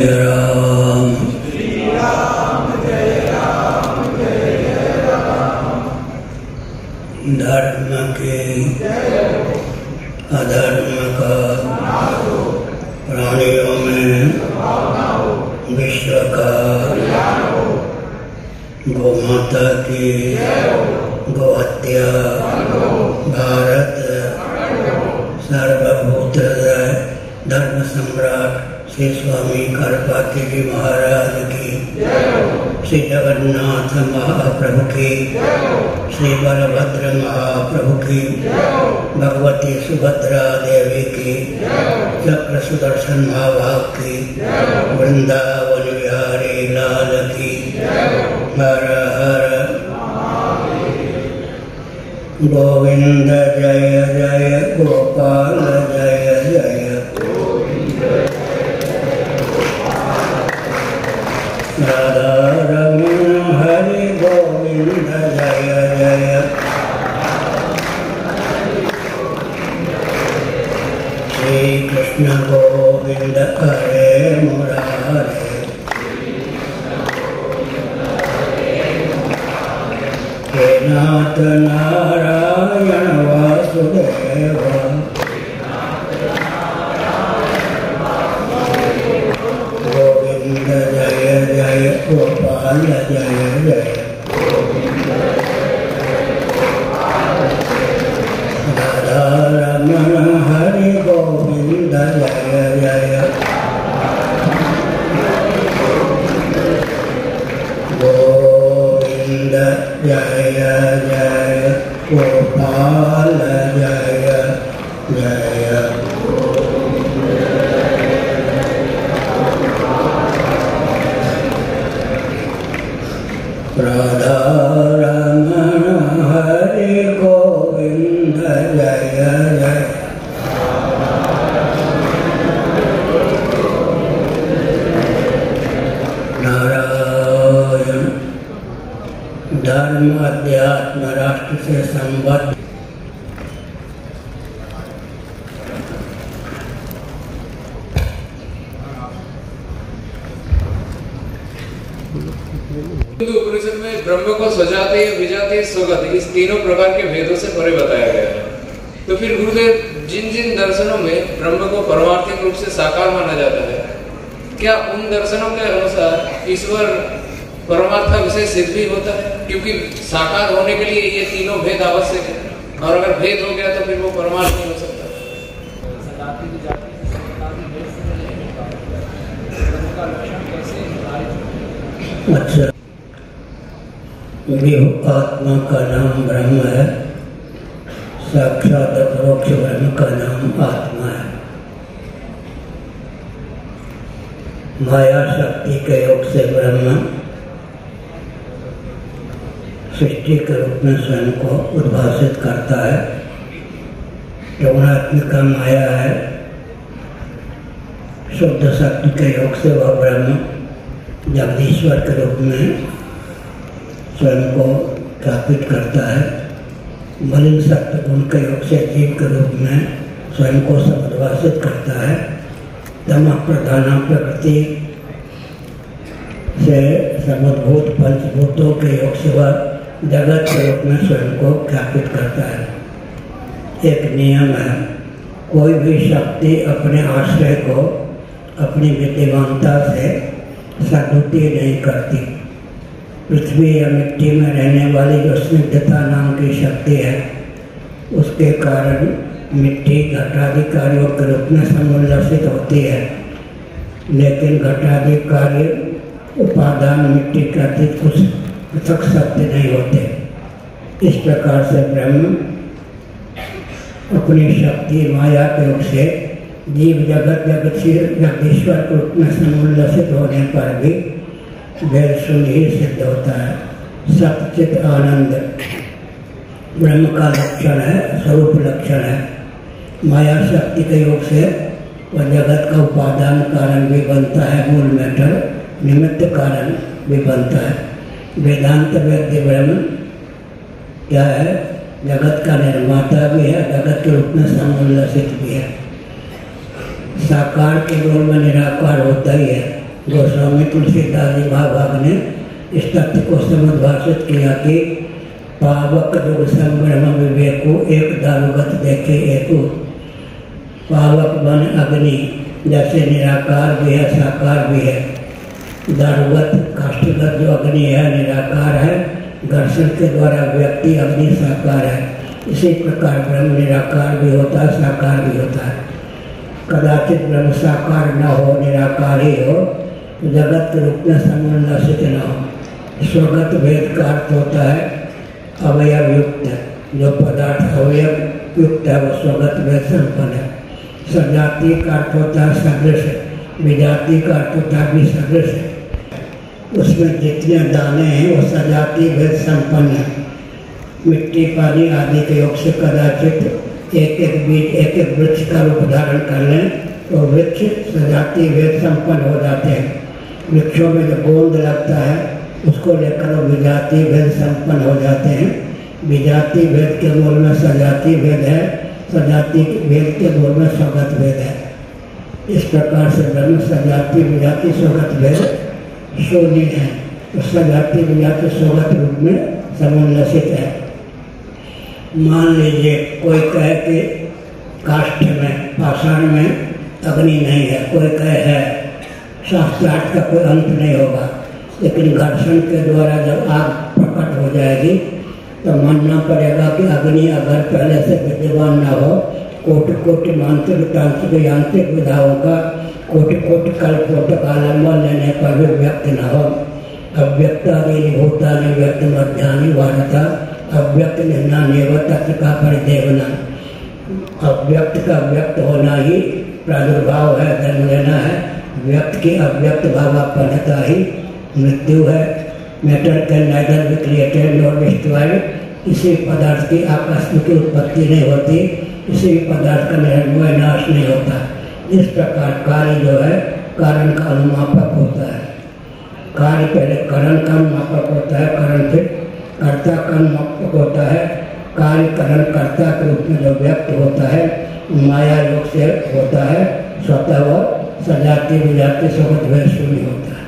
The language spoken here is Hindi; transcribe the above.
राम श्री राम जय राम जय जय राम। धर्म के अधर्म का प्राणियों में विश्व का गौमाता की गौहत्या भारत सर्वभूत धर्म सम्राट श्री स्वामी करपाती जी महाराज की, श्री जगन्नाथ महाप्रभु की, श्री बलभद्र महाप्रभु की, भगवती सुभद्रा देवी की, चक्र सुदर्शन महाभाग की, वृंदावन बिहारी लाल की। हर हर गोविंद जय जय गोपाल जय जय। राधा रमण हरि गोविंद जय जय। श्री कृष्ण गोविंद हरे मुरारे। हे नाथ नारायण वासुदेव। गोविंद जय जय गोपाल जय जय। राधा रमण हरि गोविंद जय जय। गोविंद जय जय गोपाल जय जय। राधा रमण हरि गोविंद जय जय। नारायण धर्म अध्यात्म राष्ट्र से संबद्ध उपनिषद में ब्रह्म को स्वजाते विजाते स्वगत इस तीनों प्रकार के भेदों से परे बताया गया है। तो फिर गुरुदेव जिन जिन दर्शनों में ब्रह्म को परमार्थिक रूप से साकार माना जाता है, क्या उन दर्शनों के अनुसार ईश्वर परमार्थ का विषय सिद्ध भी होता है? क्योंकि साकार होने के लिए ये तीनों भेद आवश्यक है, और अगर भेद हो गया तो फिर वो परमार्थ नहीं हो सकता। अच्छा, आत्मा का नाम ब्रह्म है, साक्षात अपरोक्ष ब्रह्म का नाम आत्मा है। माया शक्ति के योग से ब्रह्म सृष्टि के रूप में स्वयं को उद्भासित करता है। त्रिगुणात्मिका माया है, शुद्ध शक्ति के योग से वह ब्रह्म जगदीश्वर के रूप में स्वयं को स्थापित करता है। मलिन शक्ति गुण के योग से जीव के रूप में स्वयं को समुद्भासित करता है। तमः प्रधान प्रकृति से समुद्भूत पंचभूतों के योग से वह जगत के रूप में स्वयं को स्थापित करता है। एक नियम है, कोई भी शक्ति अपने आश्रय को अपनी विद्यमानता से सदुपयोग नहीं करती। पृथ्वी या मिट्टी में रहने वाली जो स्निग्धता नाम की शक्ति है, उसके कारण मिट्टी घटादि कार्यों के रूप में समुल्लसित होती है, लेकिन घटादि कार्य उपादान मिट्टी के अतिरिक्त कुछ पृथक सत्य नहीं होते। इस प्रकार से ब्रह्म अपनी शक्ति माया के रूप से जीव जगत जगदीश्वर के रूप में समुल्लसित होने पर भी भेद शून्य ही सिद्ध होता है। सच्चित आनंद ब्रह्म का लक्षण है, स्वरूप लक्षण है। माया शक्ति के योग से वह जगत का उपादान कारण भी बनता है, मूल मैटर निमित्त कारण भी बनता है। वेदांत व्यक्ति ब्रह्म क्या है? जगत का निर्माता भी है, जगत के रूप में समुल्लसित भी है। साकार के गोल में निराकार होता ही है, गोस्वामी तुलसीदास जी महाभाग ने इस तथ्य को समुद्भाषित किया कि पावक दुग संब्रह्म विवेको एक दारुगत देखे एको। पावक बन अग्नि जैसे निराकार भी है साकार भी है। दारुगत काष्ठगत जो अग्नि है निराकार है, घर्षण के द्वारा व्यक्ति अग्नि साकार है। इसी प्रकार ब्रह्म निराकार भी होता है साकार भी होता है। कदाचित ब्रह्म साकार न हो निराकार ही हो तो जगत के रूप में समन्वसित न हो। स्वगत भेद का अर्थ होता है अवयव युक्त, जो पदार्थ अवयव युक्त है वो स्वगत भेद संपन्न है। सजाति का अर्थ होता है सदृश, विजाति का अर्थ होता है विसदृश। उसमें जितने दाने हैं वो सजाति भेद संपन्न है। मिट्टी पानी आदि के योग से कदाचित एक एक बीज एक एक वृक्ष का रूप धारण कर लें तो वृक्ष सजाति भेद संपन्न हो जाते हैं। वृक्षों में जो गोंद लगता है उसको लेकर वो विजाति भेद संपन्न हो जाते हैं। विजाति भेद के मूल में सजाति भेद है, सजाति भेद के मूल में स्वगत भेद है। इस प्रकार से ब्रह्म सजाति विजाति स्वगत भेद शून्य है। तो सजाति विजाति स्वगत रूप में समन्वसित है। मान लीजिए कोई कहे कि काष्ठ में पाषाण में अग्नि नहीं है, कोई कहे है, शास्त्रार्थ का कोई अंत नहीं होगा। लेकिन घर्षण के द्वारा जब आग प्रकट हो जाएगी तो मानना पड़ेगा कि अग्नि अगर पहले से विद्यमान न हो, कोटि कोटि मानसिक तांत्रिक यांत्रिक विधाओं का कोटि कोटि कल्पोटक आलम्बन लेने पर भी व्यक्त न हो। अव्यक्तानि भूतानि व्यक्त मध्यानि वारता अव्यक्त निर्णान्यव तत्व का परिदेवना। अव्यक्त का व्यक्त होना ही प्रादुर्भाव है, जन्म लेना है। व्यक्त की अव्यक्त भावापन्नता ही मृत्यु है। Matter can neither be created nor destroyed. किसी पदार्थ की आकस्मिक उत्पत्ति नहीं होती, किसी भी पदार्थ का निर्मय नाश नहीं होता। इस प्रकार कार्य जो है कारण का अनुमापक होता है। कार्य पहले करण का अनुमापक होता है, करण फिर कर्ता का अनुमापक होता है। कार्य करण कर्ता के रूप में जो व्यक्त होता है माया योग से होता है, स्वतः वो सजाति विजाति स्वगत भेद शून्य होता है।